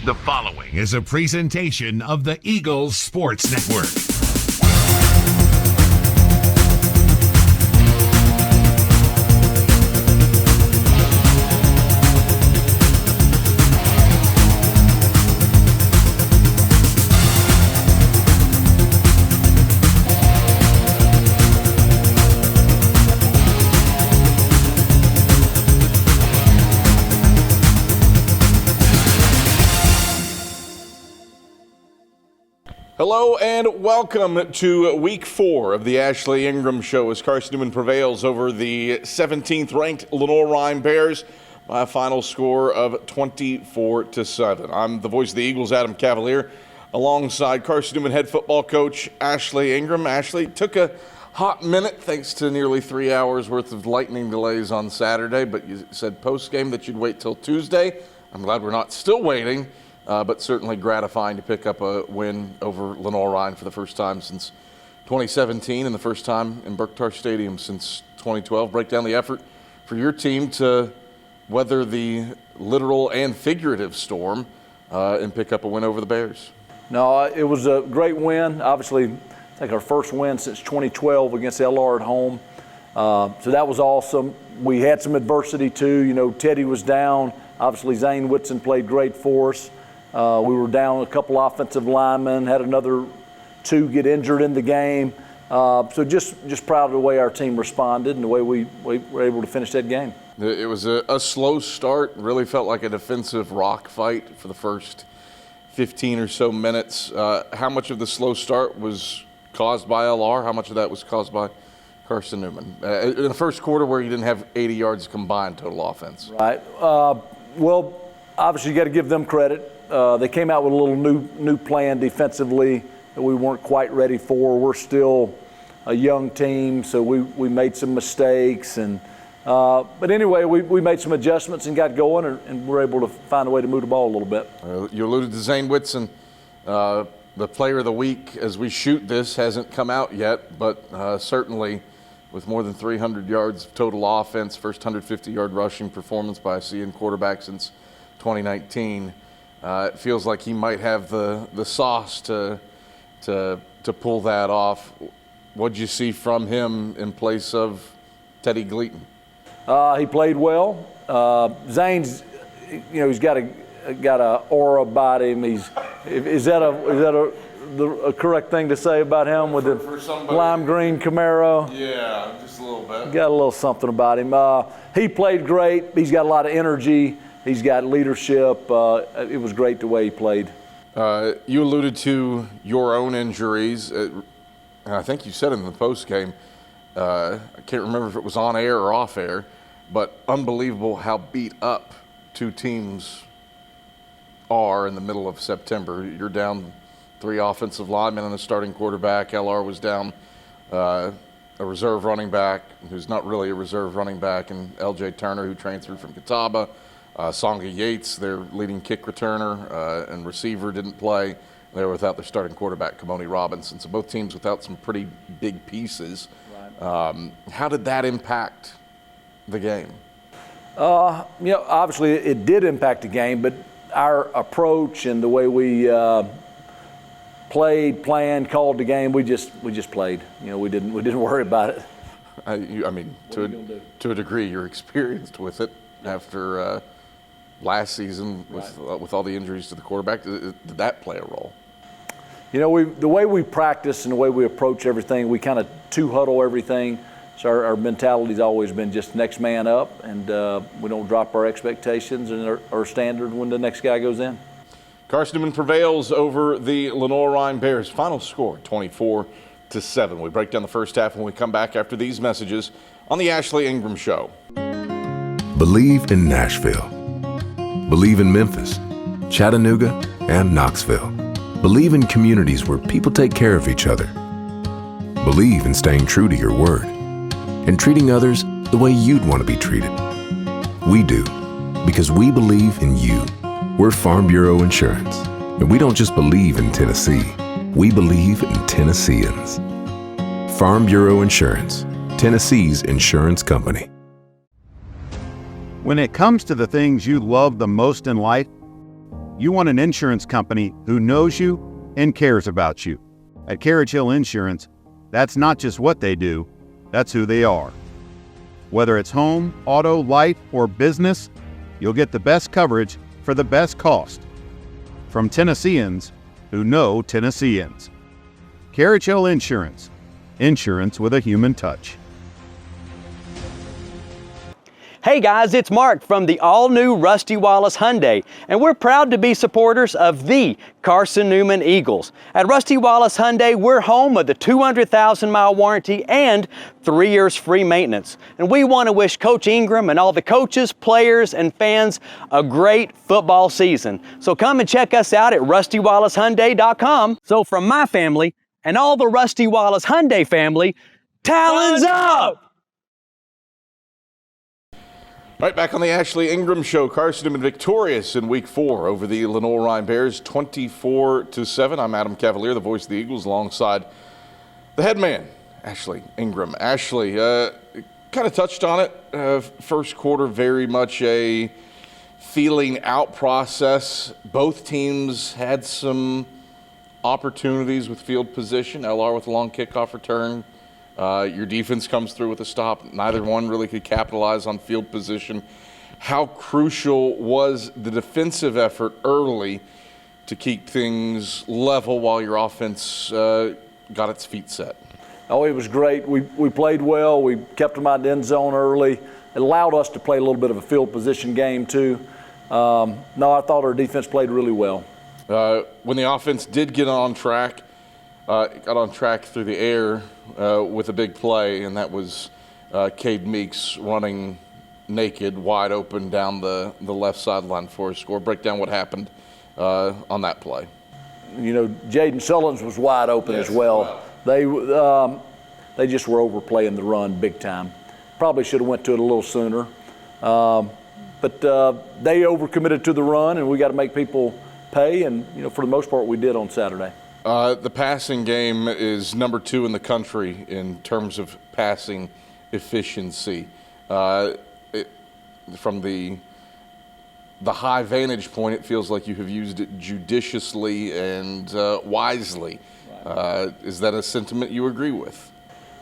The following is a presentation of the Eagles Sports Network. Hello and welcome to week 4 of the Ashley Ingram Show as Carson-Newman prevails over the 17th ranked Lenoir-Rhyne Bears by a final score of 24-7. I'm the voice of the Eagles, Adam Cavalier, alongside Carson-Newman head football coach Ashley Ingram. Ashley, took a hot minute thanks to nearly 3 hours worth of lightning delays on Saturday, but you said post-game that you'd wait till Tuesday. I'm glad we're not still waiting. But certainly gratifying to pick up a win over Lenoir-Rhyne for the first time since 2017 and the first time in Berktar Stadium since 2012. Break down the effort for your team to weather the literal and figurative storm and pick up a win over the Bears. No, it was a great win. Obviously, I think our first win since 2012 against LR at home. So that was awesome. We had some adversity too. You know, Teddy was down. Obviously, Zane Whitson played great for us. We were down a couple offensive linemen, had another 2 get injured in the game. So just proud of the way our team responded and the way we were able to finish that game. It was a slow start, really felt like a defensive rock fight for the first 15 or so minutes. How much of the slow start was caused by LR? How much of that was caused by Carson-Newman? In the first quarter where you didn't have 80 yards combined total offense. Right. Well, obviously you got to give them credit. They came out with a little new plan defensively that we weren't quite ready for. We're still a young team, so we made some mistakes. But anyway, we made some adjustments and got going, and we're able to find a way to move the ball a little bit. You alluded to Zane Whitson. The player of the week as we shoot this hasn't come out yet, but certainly with more than 300 yards of total offense, first 150-yard rushing performance by a CN quarterback since 2019. It feels like he might have the sauce to pull that off. What'd you see from him in place of Teddy Gleaton? He played well. Zane's, you know, he's got a aura about him. Is that a correct thing to say about him with the lime green Camaro? Yeah, just a little bit. Got a little something about him. He played great. He's got a lot of energy. He's got leadership. It was great the way he played. You alluded to your own injuries. I think you said in the post game, I can't remember if it was on air or off air, but unbelievable how beat up 2 teams are in the middle of September. You're down 3 offensive linemen and a starting quarterback. LR was down a reserve running back who's not really a reserve running back, and LJ Turner, who transferred from Catawba. Songa Yates, their leading kick returner and receiver, didn't play. They were without their starting quarterback, Kamoni Robinson. So both teams without some pretty big pieces. Right. How did that impact the game? You know, obviously it did impact the game, but our approach and the way we played, planned, called the game, we just played. You know, we didn't worry about it. I mean, to a degree, you're experienced with it after. Last season with all the injuries to the quarterback, did that play a role? You know, the way we practice and the way we approach everything, we kind of 2-huddle everything. So our mentality's always been just next man up, and we don't drop our expectations and our standard when the next guy goes in. Carson-Newman prevails over the Lenoir-Rhyne Bears. Final score, 24-7. We break down the first half when we come back after these messages on the Ashley Ingram Show. Believe in Nashville. Believe in Memphis, Chattanooga, and Knoxville. Believe in communities where people take care of each other. Believe in staying true to your word and treating others the way you'd want to be treated. We do, because we believe in you. We're Farm Bureau Insurance, and we don't just believe in Tennessee, we believe in Tennesseans. Farm Bureau Insurance, Tennessee's insurance company. When it comes to the things you love the most in life, You want an insurance company who knows you and cares about you. At Carriage Hill Insurance, that's not just what they do, that's who they are. Whether it's home, auto, life, or business, you'll get the best coverage for the best cost. From Tennesseans who know Tennesseans. Carriage Hill Insurance. Insurance with a human touch. Hey guys, it's Mark from the all-new Rusty Wallace Hyundai, and we're proud to be supporters of the Carson-Newman Eagles. At Rusty Wallace Hyundai, we're home of the 200,000-mile warranty and 3 years free maintenance. And we want to wish Coach Ingram and all the coaches, players, and fans a great football season. So come and check us out at RustyWallaceHyundai.com. So from my family and all the Rusty Wallace Hyundai family, talons up! All right, back on the Ashley Ingram Show. Carson-Newman victorious in Week 4 over the Lenoir-Rhyne Bears, 24-7. I'm Adam Cavalier, the voice of the Eagles, alongside the head man, Ashley Ingram. Ashley, kind of touched on it. First quarter, very much a feeling out process. Both teams had some opportunities with field position. LR with a long kickoff return. Your defense comes through with a stop. Neither one really could capitalize on field position. How crucial was the defensive effort early to keep things level while your offense got its feet set? Oh, it was great. We played well. We kept them out in the end zone early. It allowed us to play a little bit of a field position game too. No, I thought our defense played really well. When the offense did get on track, got on track through the air with a big play, and that was Cade Meeks running naked, wide open down the left sideline for a score. Break down what happened on that play. You know, Jaden Sullins was wide open as well. Wow. They just were overplaying the run big time. Probably should have went to it a little sooner. But they overcommitted to the run, and we got to make people pay, and you know, for the most part, we did on Saturday. The passing game is number 2 in the country in terms of passing efficiency. From the high vantage point, it feels like you have used it judiciously and wisely. Is that a sentiment you agree with?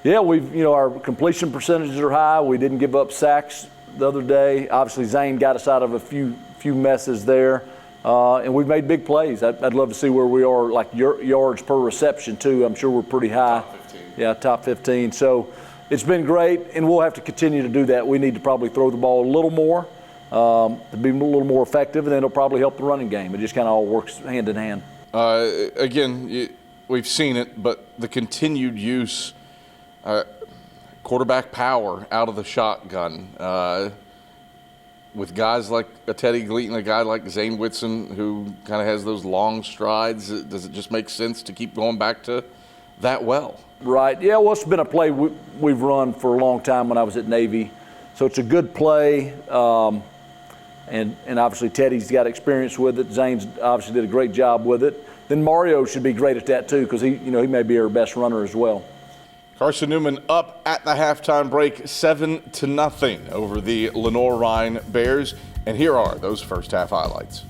Yeah, our completion percentages are high. We didn't give up sacks the other day. Obviously, Zane got us out of a few messes there. And we've made big plays. I'd love to see where we are, like yards per reception, too. I'm sure we're pretty high. Top 15. Yeah, top 15. So it's been great, and we'll have to continue to do that. We need to probably throw the ball a little more to be a little more effective, and then it'll probably help the running game. It just kind of all works hand in hand. Again, we've seen it, but the continued use, quarterback power out of the shotgun, with guys like a Teddy Gleaton, a guy like Zane Whitson, who kind of has those long strides, does it just make sense to keep going back to that well? Right. Yeah, well, it's been a play we've run for a long time when I was at Navy. So it's a good play, and obviously Teddy's got experience with it. Zane's obviously did a great job with it. Then Mario should be great at that too, because he may be our best runner as well. Carson-Newman up at the halftime break, 7-0 over the Lenoir-Rhyne Bears. And here are those first half highlights.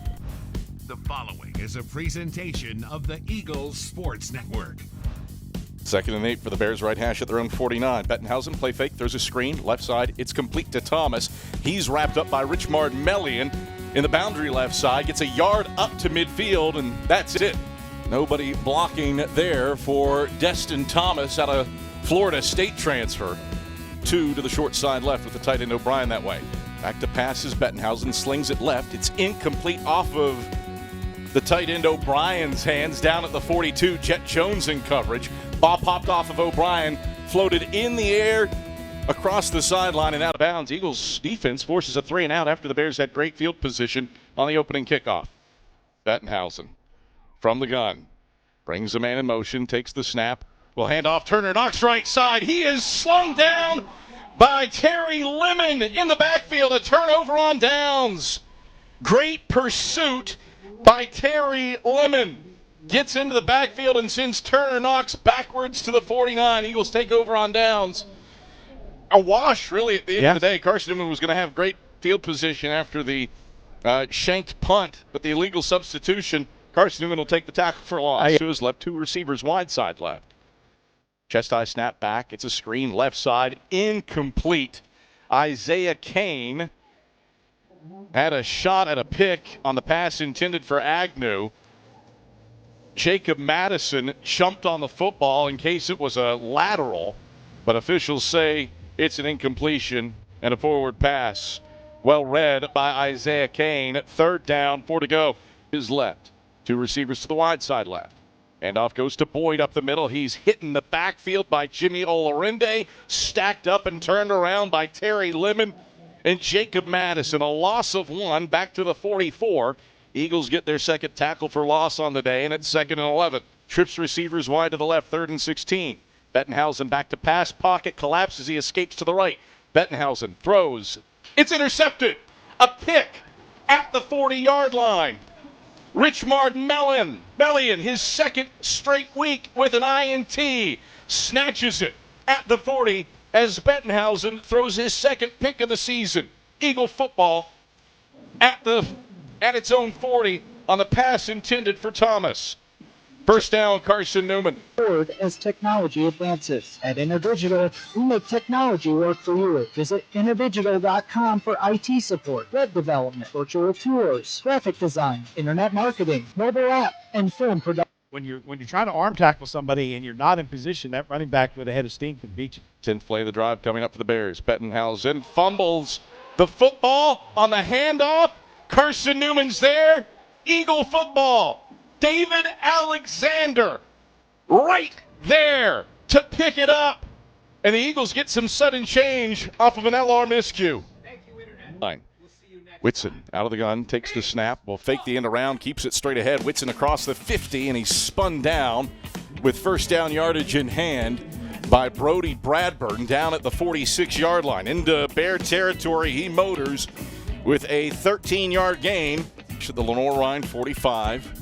The following is a presentation of the Eagles Sports Network. 2nd and 8 for the Bears, right hash at their own 49. Bettenhausen, play fake, throws a screen, left side, it's complete to Thomas. He's wrapped up by Richmard Melian in the boundary left side, gets a yard up to midfield, and that's it. Nobody blocking there for Destin Thomas out of Florida State transfer. 2 to the short side left with the tight end O'Brien that way. Back to passes, Bettenhausen slings it left. It's incomplete off of the tight end O'Brien's hands down at the 42. Jet Jones in coverage. Ball popped off of O'Brien, floated in the air across the sideline and out of bounds. Eagles defense forces a 3 and out after the Bears had great field position on the opening kickoff. Bettenhausen from the gun. Brings a man in motion, takes the snap. Will hand off Turner Knox right side. He is slung down by Terry Lemon in the backfield. A turnover on downs. Great pursuit by Terry Lemon. Gets into the backfield and sends Turner Knox backwards to the 49. Eagles take over on downs. A wash, really, at the end of the day. Carson-Newman was going to have great field position after the Shanked punt, but the illegal substitution. Carson-Newman will take the tackle for loss. To his left, 2 receivers wide side left. Chest-high snap back. It's a screen left side. Incomplete. Isaiah Kane had a shot at a pick on the pass intended for Agnew. Jacob Madison jumped on the football in case it was a lateral, but officials say it's an incompletion and a forward pass. Well read by Isaiah Kane. 3rd down, 4 to go. His left. 2 receivers to the wide side left. Handoff goes to Boyd up the middle. He's hit in the backfield by Jimmy Olarinde. Stacked up and turned around by Terry Lemon and Jacob Madison. A loss of 1 back to the 44. Eagles get their second tackle for loss on the day, and it's 2nd and 11. Trips receivers wide to the left, 3rd and 16. Bettenhausen back to pass pocket, collapses, he escapes to the right. Bettenhausen throws. It's intercepted. A pick at the 40-yard line. Richmard Mellion, his 2nd straight week with an INT, snatches it at the 40 as Bettenhausen throws his 2nd pick of the season. Eagle football at its own 40 on the pass intended for Thomas. 1st down, Carson-Newman. Forward as technology advances. At InterDigital, we make technology work for you. Visit InterDigital.com for IT support, web development, virtual tours, graphic design, internet marketing, mobile app, and film production. When you're trying to arm tackle somebody and you're not in position, that running back with a head of steam can beat you. 10th play of the drive coming up for the Bears. Bettenhausen fumbles the football on the handoff. Carson-Newman's there. Eagle football. David Alexander right there to pick it up. And the Eagles get some sudden change off of an LR miscue. Thank you, Internet. We'll see you next Whitson out of the gun, takes the snap, will fake the end around, keeps it straight ahead. Whitson across the 50, and he's spun down with 1st down yardage in hand by Brody Bradburn down at the 46-yard line. Into Bear territory, he motors with a 13-yard gain to the Lenoir-Rhyne 45.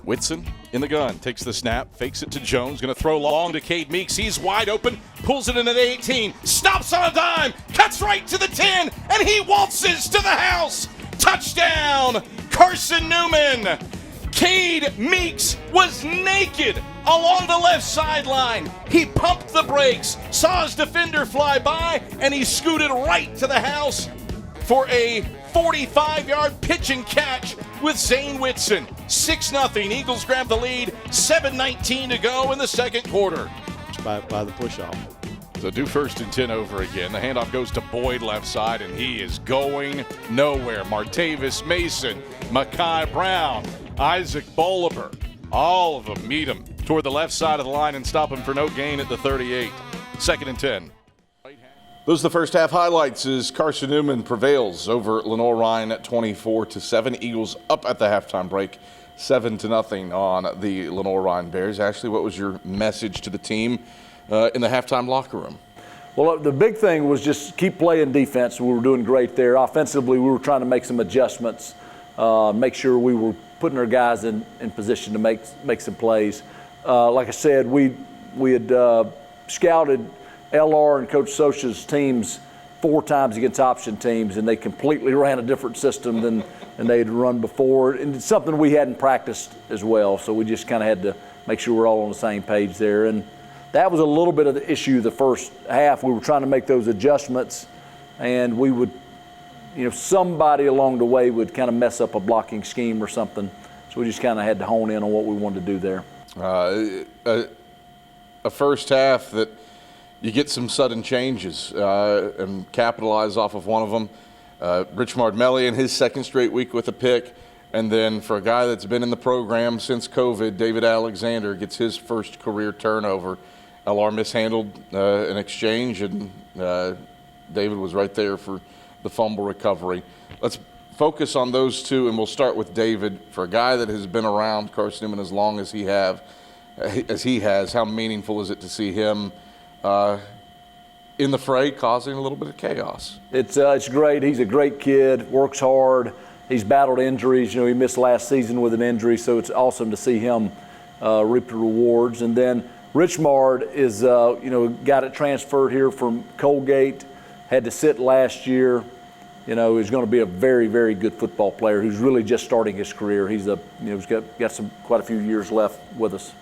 Whitson in the gun, takes the snap, fakes it to Jones, going to throw long to Cade Meeks. He's wide open, pulls it into the 18, stops on a dime, cuts right to the 10, and he waltzes to the house. Touchdown, Carson-Newman. Cade Meeks was naked along the left sideline. He pumped the brakes, saw his defender fly by, and he scooted right to the house for a 45-yard pitch and catch with Zane Whitson. 6-0. Eagles grab the lead. 7:19 to go in the 2nd quarter. By the push-off. So do 1st and 10 over again. The handoff goes to Boyd left side, and he is going nowhere. Martavis Mason, Makai Brown, Isaac Bolivar, all of them meet him toward the left side of the line and stop him for no gain at the 38. 2nd and 10. Those are the first half highlights as Carson-Newman prevails over Lenoir-Rhyne at 24-7. Eagles up at the halftime break, 7-0 on the Lenoir-Rhyne Bears. Ashley, what was your message to the team in the halftime locker room? Well, the big thing was just keep playing defense. We were doing great there. Offensively, we were trying to make some adjustments, make sure we were putting our guys in position to make some plays. Like I said, we had scouted LR and Coach Socha's teams 4 times against option teams, and they completely ran a different system than they had run before. And it's something we hadn't practiced as well, so we just kind of had to make sure we're all on the same page there. And that was a little bit of the issue the first half. We were trying to make those adjustments, and we would, somebody along the way would kind of mess up a blocking scheme or something. So we just kind of had to hone in on what we wanted to do there. A first half that you get some sudden changes and capitalize off of one of them. Richmard Mellion, his 2nd straight week with a pick. And then for a guy that's been in the program since COVID, David Alexander gets his 1st career turnover. LR mishandled an exchange, and David was right there for the fumble recovery. Let's focus on those 2, and we'll start with David. For a guy that has been around Carson-Newman as long as he has, how meaningful is it to see him in the fray, causing a little bit of chaos? It's great. He's a great kid, works hard. He's battled injuries. He missed last season with an injury, so it's awesome to see him reap the rewards. And then Richmard is, got it transferred here from Colgate, had to sit last year. is going to be a very, very good football player who's really just starting his career. He's he's got quite a few years left with us.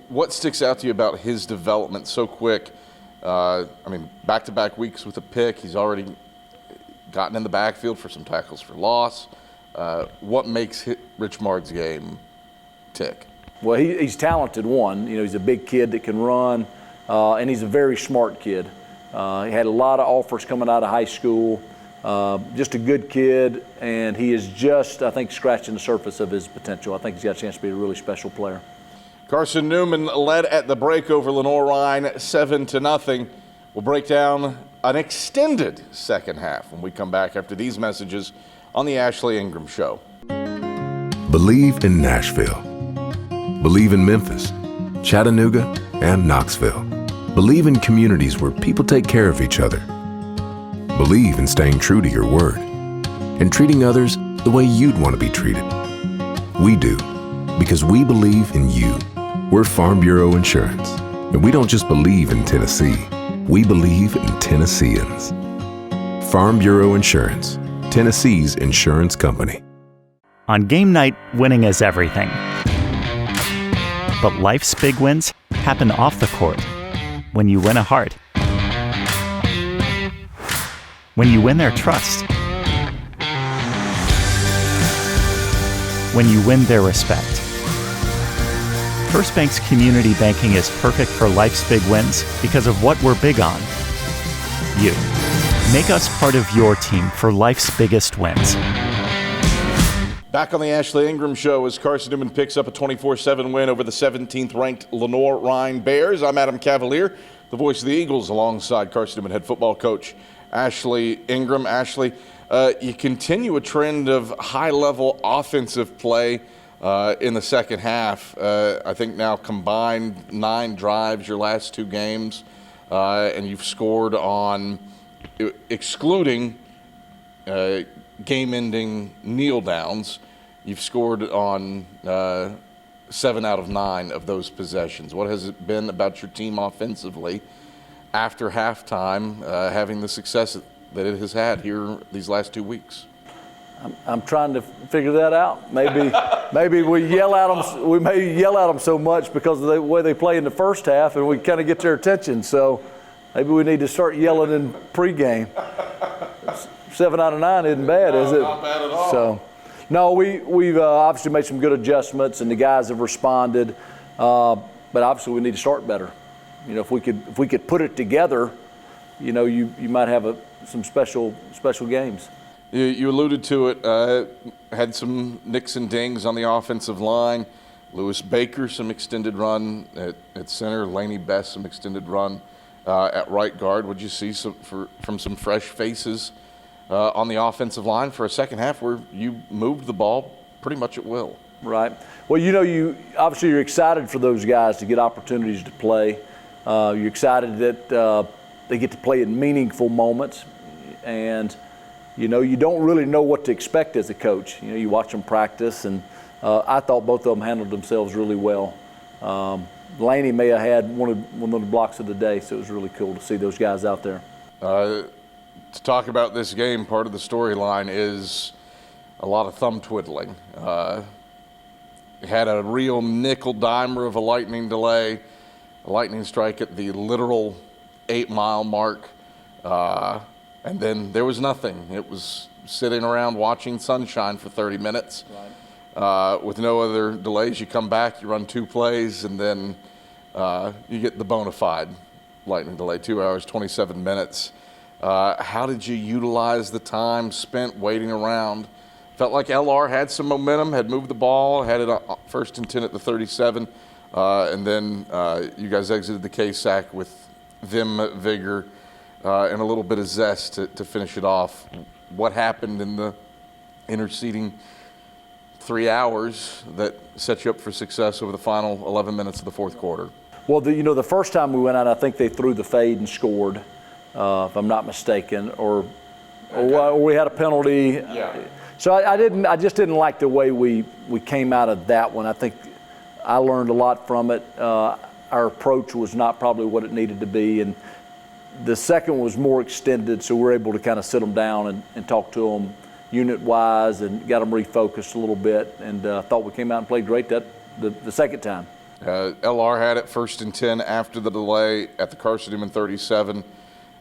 What sticks out to you about his development so quick? Back-to-back weeks with a pick. He's already gotten in the backfield for some tackles for loss. What makes Rich Mard's game tick? Well, he's talented, he's a big kid that can run, and he's a very smart kid. He had a lot of offers coming out of high school. Just a good kid, and he is just, I think, scratching the surface of his potential. I think he's got a chance to be a really special player. Carson-Newman led at the break over Lenoir-Rhyne 7-0. We'll break down an extended second half when we come back after these messages on the Ashley Ingram Show. Believe in Nashville. Believe in Memphis, Chattanooga, and Knoxville. Believe in communities where people take care of each other. Believe in staying true to your word and treating others the way you'd want to be treated. We do, because we believe in you. We're Farm Bureau Insurance, and we don't just believe in Tennessee, we believe in Tennesseans. Farm Bureau Insurance, Tennessee's insurance company. On game night, winning is everything. But life's big wins happen off the court. When you win a heart. When you win their trust. When you win their respect. First Bank's community banking is perfect for life's big wins because of what we're big on. You. Make us part of your team for life's biggest wins. Back on the Ashley Ingram Show as Carson-Newman picks up a 24-7 win over the 17th-ranked Lenoir-Rhyne Bears. I'm Adam Cavalier, the voice of the Eagles, alongside Carson-Newman head football coach Ashley Ingram. Ashley, you continue a trend of high-level offensive play in the second half. I think now combined 9 drives your last 2 games, and you've scored on, excluding game-ending kneel downs, you've scored on 7 out of 9 of those possessions. What has it been about your team offensively after halftime, having the success that it has had here these last 2 weeks? I'm trying to figure that out. Maybe we yell at them. We may yell at them so much because of the way they play in the first half, and we kind of get their attention. So maybe we need to start yelling in pregame. 7 out of 9 isn't bad, is it? Not bad at all. So, no, we've obviously made some good adjustments, and the guys have responded. But obviously, we need to start better. If we could put it together, you might have some special games. You alluded to it. Had some nicks and dings on the offensive line. Lewis Baker, some extended run at center. Laney Best, some extended run at right guard. What'd you see from some fresh faces on the offensive line for a second half where you moved the ball pretty much at will? Right. Well, you're excited for those guys to get opportunities to play. You're excited that they get to play in meaningful moments, and you don't really know what to expect as a coach. You watch them practice, and I thought both of them handled themselves really well. Laney may have had one of the blocks of the day, so it was really cool to see those guys out there. To talk about this game, part of the storyline is a lot of thumb twiddling. Had a real nickel-dimer of a lightning delay, a lightning strike at the literal 8-mile mark, and then there was nothing. It was sitting around watching sunshine for 30 minutes. Right. With no other delays. You come back, you run 2 plays, and then you get the bona fide lightning delay, 2 hours, 27 minutes. How did you utilize the time spent waiting around? Felt like LR had some momentum, had moved the ball, had it first and 10 at the 37, and then you guys exited the K-Sack with vim, vigor, and a little bit of zest to finish it off. What happened in the interceding 3 hours that set you up for success over the final 11 minutes of the fourth quarter? Well, the first time we went out, I think they threw the fade and scored, if I'm not mistaken, or we had a penalty. Yeah. So I just didn't like the way we came out of that one. I think I learned a lot from it. Our approach was not probably what it needed to be, and the second was more extended, so we're able to kind of sit them down and talk to them unit-wise and got them refocused a little bit, and thought we came out and played great the second time. LR had it 1st and 10 after the delay at the Carson-Newman 37.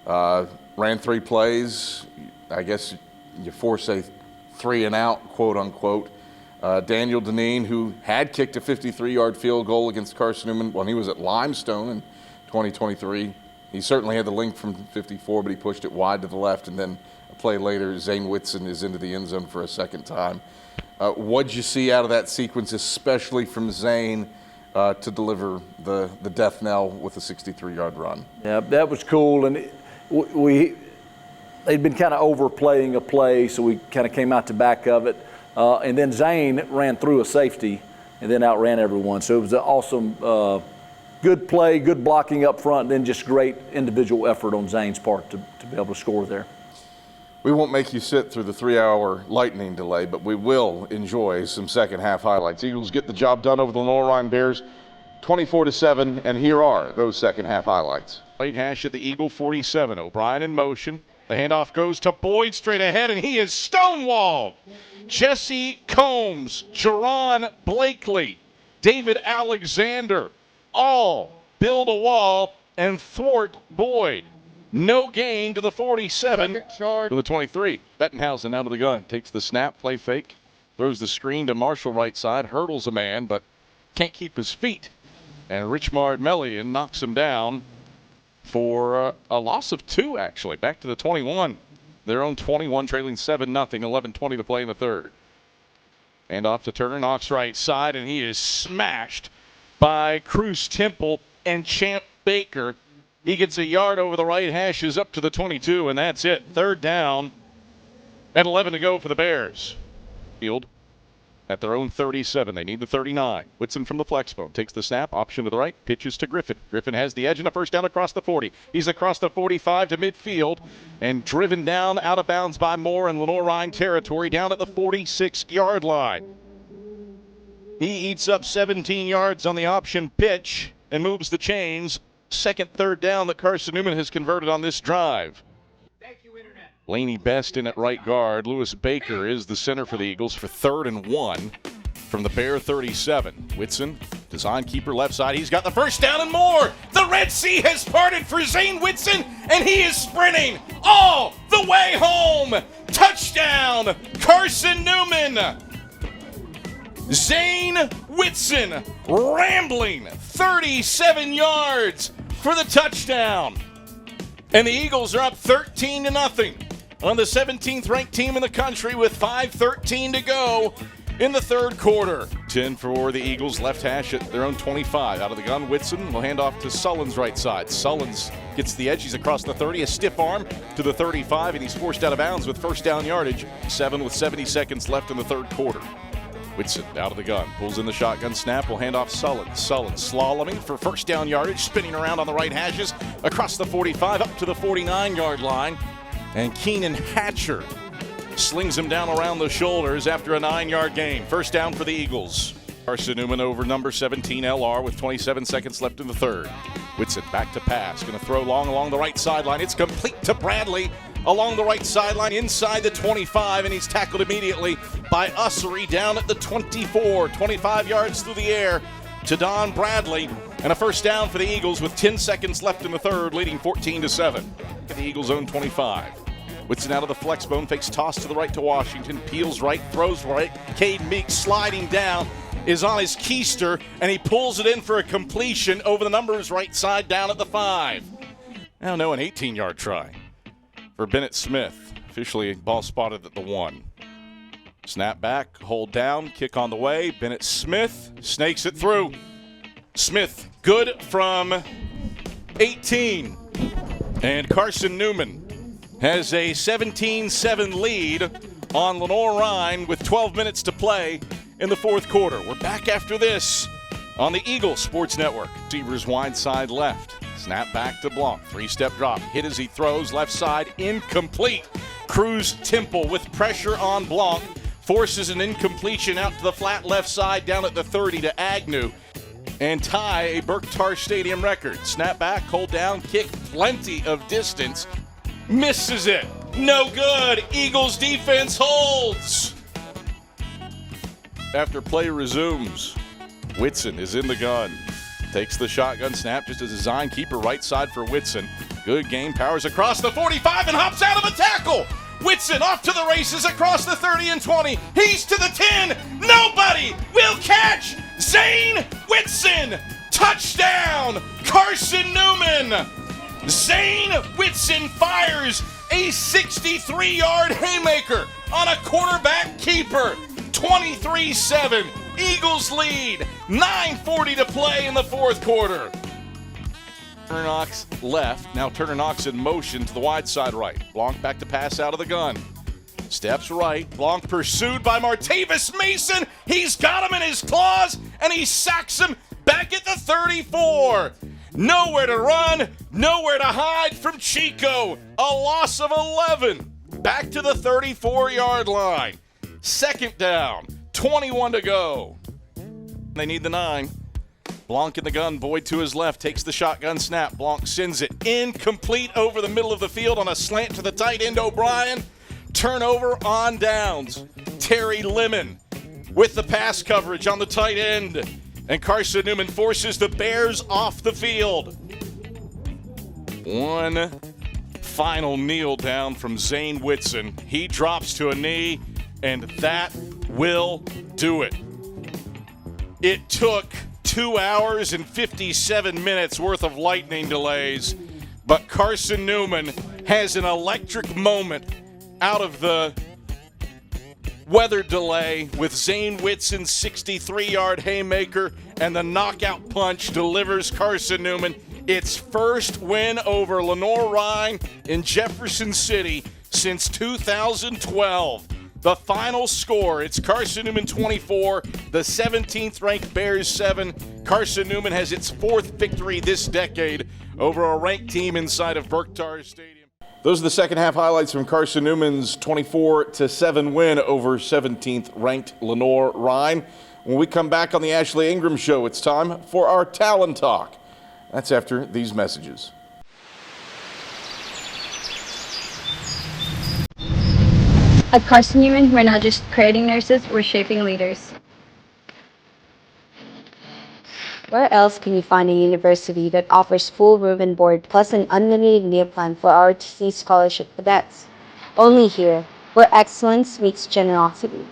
Ran 3 plays. I guess you force a 3 and out, quote unquote. Daniel Deneen, who had kicked a 53-yard field goal against Carson-Newman when he was at Limestone in 2023. He certainly had the length from 54, but he pushed it wide to the left, and then a play later, Zane Whitson is into the end zone for a second time. What'd you see out of that sequence, especially from Zane, to deliver the death knell with a 63-yard run? Yeah, that was cool, and they'd been kind of overplaying a play, so we kind of came out the back of it. And then Zane ran through a safety and then outran everyone. So it was an awesome, good play, good blocking up front, and then just great individual effort on Zane's part to be able to score there. We won't make you sit through the 3-hour lightning delay, but we will enjoy some second half highlights. Eagles get the job done over the Lenoir-Rhyne Bears 24-7, and here are those second half highlights. Late hash at the Eagle 47. O'Brien in motion. The handoff goes to Boyd straight ahead, and he is stonewalled. Jesse Combs, Jerron Blakely, David Alexander, all build a wall and thwart Boyd. No gain to the 47. To the 23. Bettenhausen out of the gun. Takes the snap, play fake. Throws the screen to Marshall right side. Hurdles a man, but can't keep his feet. And Richmard Melian knocks him down for a loss of 2, actually. Back to the 21. Their own 21, trailing 7-0. 11:20 to play in the third. And off to Turner, Knox right side, and he is smashed by Cruz Temple and Champ Baker. He gets a yard over the right hashes up to the 22, and that's it. Third down and 11 to go for the Bears. Field at their own 37. They need the 39. Whitson from the flex bone takes the snap, option to the right, pitches to Griffin. Griffin has the edge and a first down across the 40. He's across the 45 to midfield and driven down out of bounds by Moore in Lenoir-Rhyne territory down at the 46-yard line. He eats up 17 yards on the option pitch and moves the chains. Second third down that Carson-Newman has converted on this drive. Laney Best in at right guard. Lewis Baker is the center for the Eagles for 3rd and 1 from the Bear 37. Whitson, design keeper left side. He's got the first down and more. The Red Sea has parted for Zane Whitson, and he is sprinting all the way home. Touchdown, Carson-Newman. Zane Whitson rambling 37 yards for the touchdown. And the Eagles are up 13-0 on the 17th ranked team in the country with 5:13 to go in the third quarter. 10 for the Eagles, left hash at their own 25. Out of the gun, Whitson will hand off to Sullins right side. Sullins gets the edge. He's across the 30, a stiff arm to the 35, and he's forced out of bounds with first down yardage. 7 with 70 seconds left in the third quarter. Whitson out of the gun, pulls in the shotgun snap, will hand off Sullins. Sullins slaloming for first down yardage, spinning around on the right hashes, across the 45, up to the 49-yard line. And Keenan Hatcher slings him down around the shoulders after a 9-yard gain. First down for the Eagles. Carson-Newman over number 17, LR, with 27 seconds left in the third. Whitson back to pass, going to throw long along the right sideline. It's complete to Bradley along the right sideline inside the 25, and he's tackled immediately by Ussery down at the 24. 25 yards through the air to Don Bradley, and a first down for the Eagles with 10 seconds left in the third, leading 14-7. The Eagles own 25. Whitson out of the flex bone, fakes toss to the right to Washington, peels right, throws right. Cade Meeks sliding down, is on his keister, and he pulls it in for a completion over the numbers right side down at the 5. Now no, an 18-yard try for Bennett Smith. Officially ball spotted at the 1. Snap back, hold down, kick on the way. Bennett Smith snakes it through. Smith good from 18. And Carson-Newman has a 17-7 lead on Lenoir-Rhyne with 12 minutes to play in the fourth quarter. We're back after this on the Eagle Sports Network. Receivers wide side left. Snap back to Blanc. 3-step drop. Hit as he throws. Left side incomplete. Cruz Temple with pressure on Blanc. Forces an incompletion out to the flat left side down at the 30 to Agnew. and tie a Berktar Stadium record. Snap back, hold down, kick plenty of distance. Misses it. No good. Eagles defense holds. After play resumes, Whitson is in the gun. Takes the shotgun snap just as designed. Keeper right side for Whitson. Good game. Powers across the 45 and hops out of a tackle. Whitson off to the races across the 30 and 20. He's to the 10. Nobody will catch Zane Whitson. Touchdown, Carson-Newman. Zane Whitson fires a 63-yard haymaker on a quarterback keeper. 23-7. Eagles lead. 9:40 to play in the fourth quarter. Turner Knox left. Now Turner Knox in motion to the wide side right. Blanc back to pass out of the gun. Steps right. Blanc pursued by Martavis Mason. He's got him in his claws, and he sacks him back at the 34. Nowhere to run, nowhere to hide from Chico. A loss of 11. Back to the 34-yard line. Second down. 21 to go. They need the 9. Blanc in the gun. Boyd to his left. Takes the shotgun snap. Blanc sends it incomplete over the middle of the field on a slant to the tight end O'Brien. Turnover on downs. Terry Lemon with the pass coverage on the tight end. And Carson-Newman forces the Bears off the field. One final kneel down from Zane Whitson. He drops to a knee, and that will do it. It took 2 hours and 57 minutes worth of lightning delays, but Carson-Newman has an electric moment out of the weather delay with Zane Whitson's 63-yard haymaker, and the knockout punch delivers Carson-Newman its first win over Lenoir-Rhyne in Jefferson City since 2012. The final score, it's Carson-Newman 24, the 17th ranked Bears 7. Carson-Newman has its fourth victory this decade over a ranked team inside of Berktar Stadium. Those are the second half highlights from Carson-Newman's 24-7 win over 17th ranked Lenoir-Rhyne. When we come back on the Ashley Ingram Show, it's time for our Talent Talk. That's after these messages. At Carson-Newman, we're not just creating nurses, we're shaping leaders. Where else can you find a university that offers full room and board plus an unlimited meal plan for ROTC scholarship cadets? Only here, where excellence meets generosity.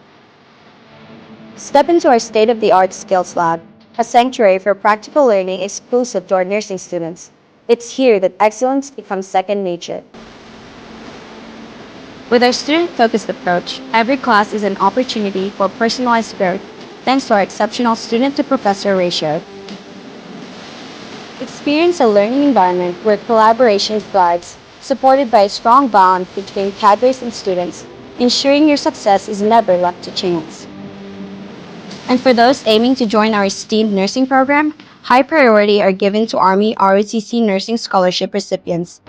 Step into our state-of-the-art Skills Lab, a sanctuary for practical learning exclusive to our nursing students. It's here that excellence becomes second nature. With our student-focused approach, every class is an opportunity for personalized growth, thanks to our exceptional student-to-professor ratio. Experience a learning environment where collaboration thrives, supported by a strong bond between cadres and students, ensuring your success is never left to chance. And for those aiming to join our esteemed nursing program, high priority are given to Army ROTC nursing scholarship recipients,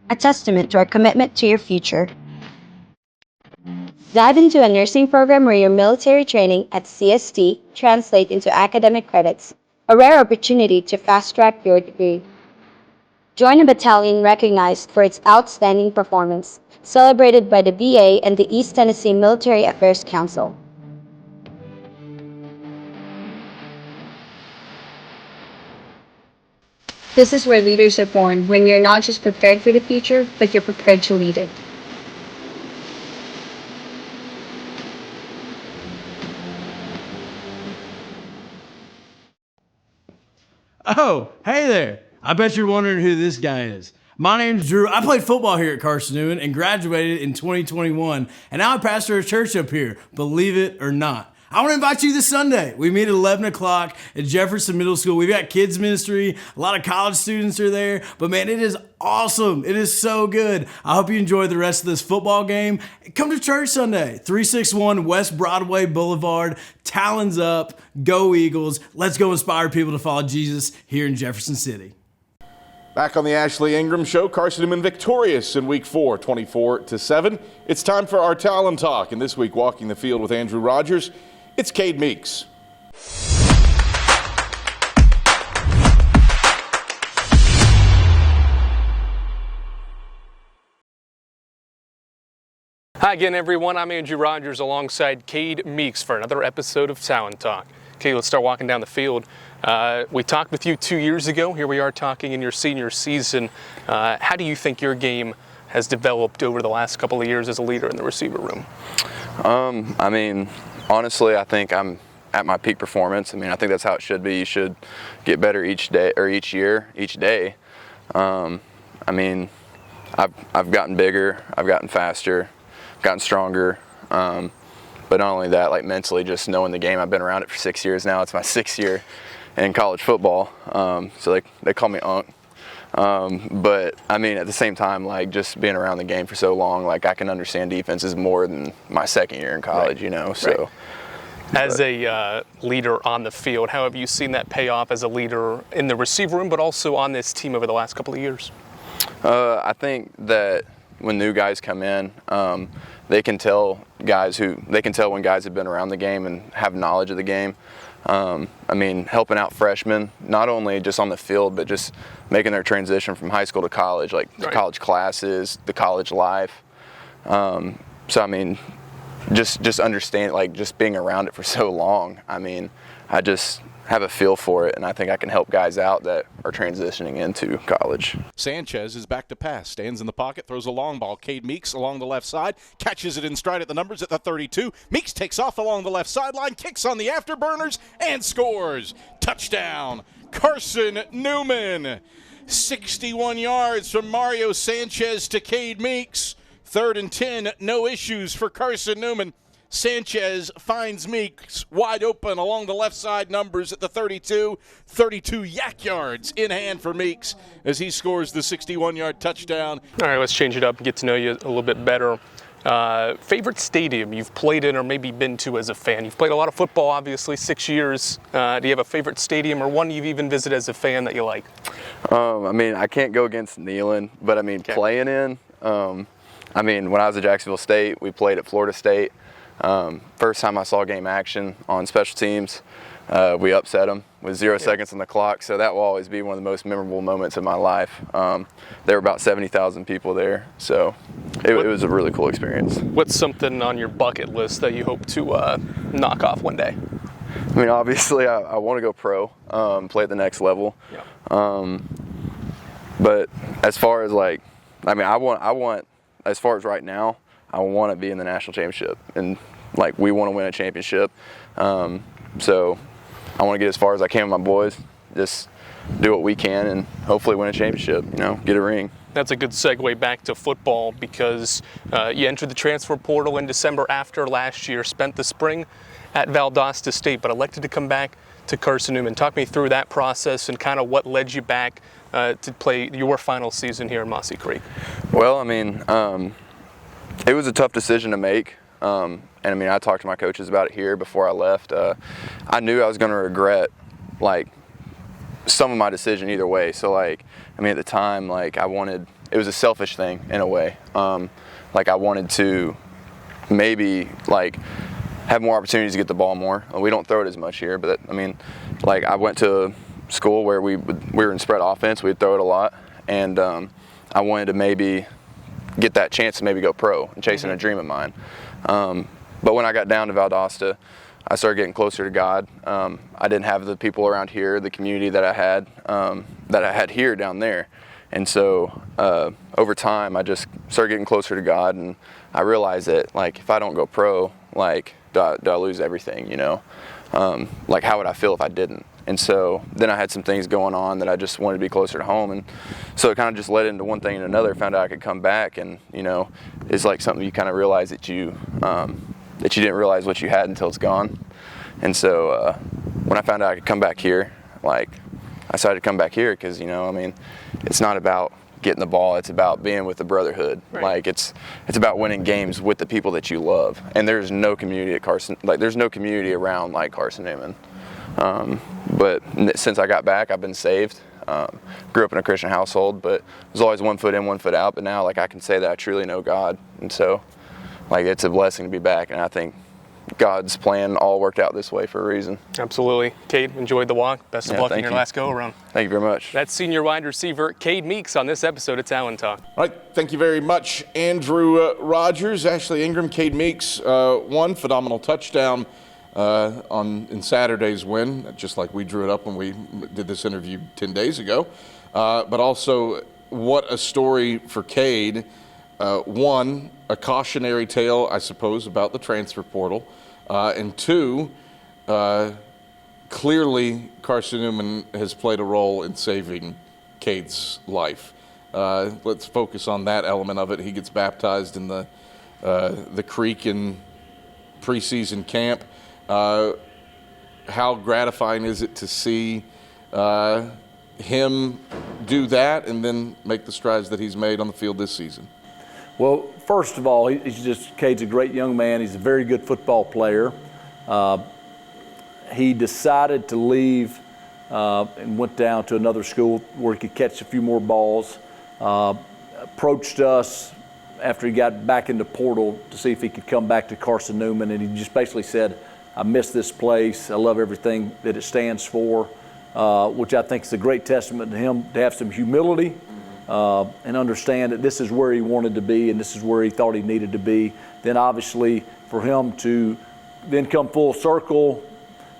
a testament to our commitment to your future. Dive into a nursing program where your military training at CST translates into academic credits, a rare opportunity to fast-track your degree. Join a battalion recognized for its outstanding performance, celebrated by the VA and the East Tennessee Military Affairs Council. This is where leaders are born, when you're not just prepared for the future, but you're prepared to lead it. Oh, hey there. I bet you're wondering who this guy is. My name's Drew. I played football here at Carson-Newman and graduated in 2021. And now I pastor a church up here, believe it or not. I want to invite you this Sunday. We meet at 11 o'clock at Jefferson Middle School. We've got kids ministry. A lot of college students are there. But man, it is awesome. It is so good. I hope you enjoy the rest of this football game. Come to church Sunday, 361 West Broadway Boulevard. Talons up. Go Eagles. Let's go inspire people to follow Jesus here in Jefferson City. Back on the Ashley Ingram Show, Carson-Newman victorious in Week 4, 24-7. It's time for our Talent Talk. And this week, walking the field with Andrew Rogers, it's Cade Meeks. Hi again, everyone. I'm Andrew Rogers alongside Cade Meeks for another episode of Talent Talk. Cade, let's start walking down the field. We talked with you 2 years ago. Here we are talking in your senior season. How do you think your game has developed over the last couple of years as a leader in the receiver room? Honestly, I think I'm at my peak performance. I think that's how it should be. You should get better each day, or each year, each day. I've gotten bigger, I've gotten faster, gotten stronger. But not only that, like mentally, just knowing the game. I've been around it for 6 years now. It's my 6th year in college football. So they call me Unc. But at the same time, like just being around the game for so long, like I can understand defenses more than my 2nd year in college, So. Right. As a leader on the field, how have you seen that pay off as a leader in the receiver room, but also on this team over the last couple of years? I think that when new guys come in, they can tell when guys have been around the game and have knowledge of the game. Helping out freshmen, not only just on the field, but just making their transition from high school to college, like the college classes, the college life. Just understand, like just being around it for so long. I just have a feel for it, and I think I can help guys out that are transitioning into college. Sanchez is back to pass, stands in the pocket, throws a long ball. Cade Meeks along the left side, catches it in stride at the numbers at the 32. Meeks takes off along the left sideline, kicks on the afterburners, and scores. Touchdown, Carson-Newman. 61 yards from Mario Sanchez to Cade Meeks. 3rd and 10, no issues for Carson-Newman. Sanchez finds Meeks wide open along the left side numbers at the 32. 32 yak yards in hand for Meeks as he scores the 61-yard touchdown. All right, let's change it up and get to know you a little bit better. Favorite stadium you've played in or maybe been to as a fan? You've played a lot of football, obviously, 6 years. Do you have a favorite stadium or one you've even visited as a fan that you like? I can't go against Neyland, but playing in, when I was at Jacksonville State, we played at Florida State. First time I saw game action on special teams, we upset them with 0 seconds on the clock, so that will always be one of the most memorable moments of my life. There were about 70,000 people there, so it was a really cool experience. What's something on your bucket list that you hope to knock off one day? Obviously, I want to go pro, play at the next level. Yeah. But as far as as far as right now, I want to be in the national championship, and we want to win a championship. So I want to get as far as I can with my boys, just do what we can, and hopefully win a championship. Get a ring. That's a good segue back to football because you entered the transfer portal in December after last year, spent the spring at Valdosta State, but elected to come back to Carson-Newman. Talk me through that process and kind of what led you back to play your final season here in Mossy Creek. Well, it was a tough decision to make. I talked to my coaches about it here before I left. I knew I was going to regret, some of my decision either way. So, at the time, it was a selfish thing in a way. I wanted to maybe, have more opportunities to get the ball more. We don't throw it as much here, but, I went to school where we were in spread offense. We'd throw it a lot. And I wanted to maybe get that chance to maybe go pro and chasing a dream of mine. But when I got down to Valdosta, I started getting closer to God. I didn't have the people around here, the community that I had here down there. And so over time, I just started getting closer to God, and I realized that if I don't go pro, do I lose everything, how would I feel if I didn't? And so then I had some things going on that I just wanted to be closer to home. And so it kind of just led into one thing and another. Found out I could come back, and, it's something you kind of realize that you didn't realize what you had until it's gone. And so when I found out I could come back here, I decided to come back here because, it's not about getting the ball. It's about being with the brotherhood. Right. It's about winning games with the people that you love. And there's no community at Carson, there's no community around like Carson-Newman. But since I got back, I've been saved. Grew up in a Christian household, but was always 1 foot in, 1 foot out. But now, I can say that I truly know God, and so, it's a blessing to be back. And I think, God's plan all worked out this way for a reason. Absolutely. Cade, enjoyed the walk. Best of luck in your last go-around. Thank you very much. That's senior wide receiver Cade Meeks on this episode of Talent Talk. All right, thank you very much, Andrew Rogers. Ashley Ingram, Cade Meeks, one phenomenal touchdown in Saturday's win, just like we drew it up when we did this interview 10 days ago. But also, what a story for Cade. One, a cautionary tale, I suppose, about the transfer portal. And two, clearly Carson-Newman has played a role in saving Cade's life. Let's focus on that element of it. He gets baptized in the creek in preseason camp. How gratifying is it to see him do that and then make the strides that he's made on the field this season? Well, first of all, Cade's a great young man. He's a very good football player. He decided to leave and went down to another school where he could catch a few more balls. Approached us after he got back in the portal to see if he could come back to Carson-Newman, and he just basically said, I miss this place. I love everything that it stands for, which I think is a great testament to him to have some humility and understand that this is where he wanted to be and this is where he thought he needed to be. Then obviously for him to then come full circle,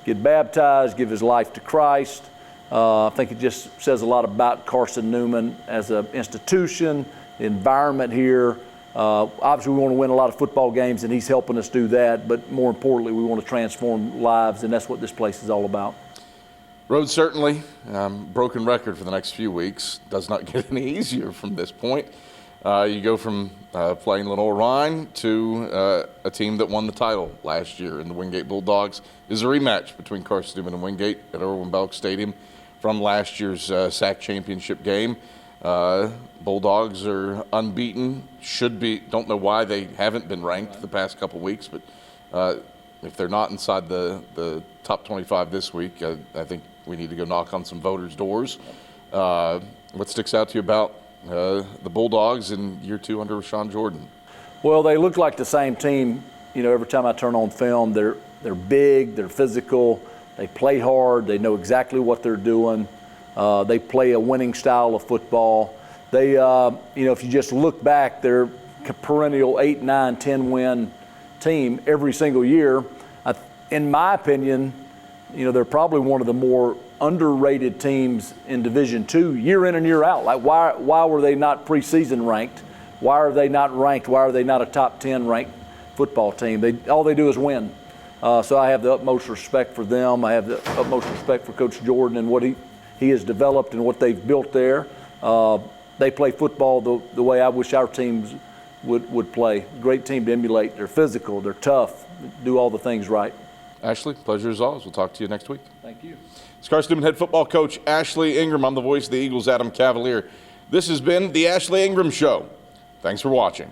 get baptized, give his life to Christ. I think it just says a lot about Carson-Newman as an institution, the environment here. Obviously we want to win a lot of football games and he's helping us do that, but more importantly we want to transform lives, and that's what this place is all about. Road certainly, broken record for the next few weeks. Does not get any easier from this point. You go from playing Lenoir-Rhyne to a team that won the title last year in the Wingate Bulldogs. This is a rematch between Carson-Newman and Wingate at Irwin Belk Stadium from last year's SAC championship game. Bulldogs are unbeaten, should be, don't know why they haven't been ranked the past couple weeks, but if they're not inside the top 25 this week, I think we need to go knock on some voters' doors. What sticks out to you about the Bulldogs in year two under Rashawn Jordan? Well, they look like the same team. You know, every time I turn on film, they're big, they're physical, they play hard, they know exactly what they're doing. They play a winning style of football. They, you know, if you just look back, they're a perennial 8, 9, 10 win team every single year. In my opinion, you know, they're probably one of the more underrated teams in Division II year in and year out. Like, why were they not preseason ranked? Why are they not ranked? Why are they not a top 10 ranked football team? All they do is win. So I have the utmost respect for them. I have the utmost respect for Coach Jordan and what he has developed and what they've built there. They play football the way I wish our teams would play. Great team to emulate. They're physical, they're tough, do all the things right. Ashley, pleasure as always. We'll talk to you next week. Thank you. It's Carson-Newman head football coach Ashley Ingram. I'm the voice of the Eagles, Adam Cavalier. This has been the Ashley Ingram Show. Thanks for watching.